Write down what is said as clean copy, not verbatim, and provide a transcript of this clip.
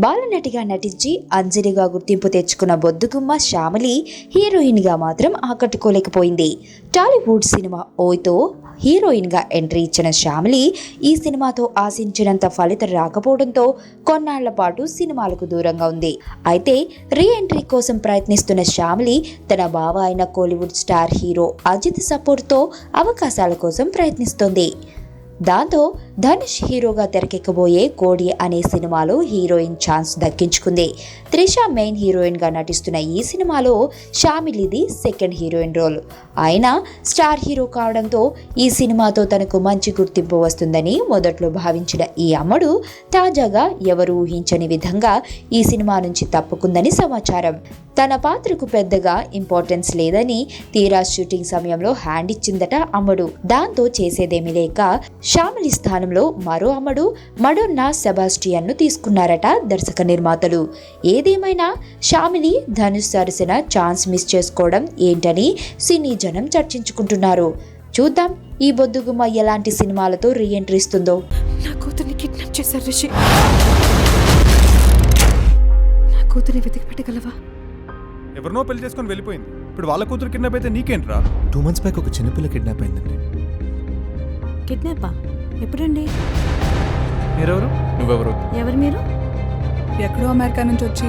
బాలనటిగా నటించి అంజలిగా గుర్తింపు తెచ్చుకున్న బొద్దుగుమ్మ శ్యామిలి హీరోయిన్గా మాత్రం ఆకట్టుకోలేకపోయింది. టాలీవుడ్ సినిమా ఓయ్తో హీరోయిన్గా ఎంట్రీ ఇచ్చిన శ్యామిలి ఈ సినిమాతో ఆశించినంత ఫలితం రాకపోవడంతో కొన్నాళ్ల పాటు సినిమాలకు దూరంగా ఉంది. అయితే రీ ఎంట్రీ కోసం ప్రయత్నిస్తున్న శ్యామిలి తన బావ అయిన కోలీవుడ్ స్టార్ హీరో అజిత్ సపోర్ట్తో అవకాశాల కోసం ప్రయత్నిస్తోంది. దాంతో ధనుష్ హీరోగా తెరకెక్కబోయే కోడి అనే సినిమాలో హీరోయిన్ ఛాన్స్ దక్కించుకుంది. త్రిష మెయిన్ హీరోయిన్గా నటిస్తున్న ఈ సినిమాలో శ్యామిలిది సెకండ్ హీరోయిన్ రోల్. అయినా స్టార్ హీరో కావడంతో ఈ సినిమాతో తనకు మంచి గుర్తింపు వస్తుందని మొదట్లో భావించిన ఈ అమ్మడు తాజాగా ఎవరు ఊహించని విధంగా ఈ సినిమా నుంచి తప్పుకుందని సమాచారం. తన పాత్రకు పెద్దగా ఇంపార్టెన్స్ లేదని తీరా షూటింగ్ సమయంలో హ్యాండ్ ఇచ్చిందట అమ్మడు. దాంతో చేసేదేమీ లేక శ్యామిలి స్థానంలో మరో అమ్మడు మడోన్నా సెబాస్టియన్ ను తీసుకున్నారట దర్శక నిర్మాతలు. ఏదేమైనా శ్యామిలి ధనుష్ సరసన ఛాన్స్ మిస్ చేసుకోవడం ఏంటని సినీ జనం చర్చించుకుంటున్నారు. చూద్దాం ఈ బొద్దుగుమ్మ ఎలాంటి సినిమాలతో రీ ఎంట్రీ ఇస్తుందో. నా కూతుర్ని కిడ్నాప్ చేశారు రిషి. నా కూతుర్ని వెతికి పెట్టగలవా? ఎవరినో పెళ్లి చేసుకొని వెళ్ళిపోయింది. ఇప్పుడు వాళ్ళ కూతురు కిడ్నాప్ అయితే నీకేంట్రా? 2 months బ్యాక్ ఒక చిన్నపిల్ల కిడ్నాప్ అయిందండి. కిడ్నాపా? ఎప్పుడండి? మీరెవరు? నువ్వెవరు? ఎవరు మీరు? ఎక్కడో అమెరికా నుంచి వచ్చి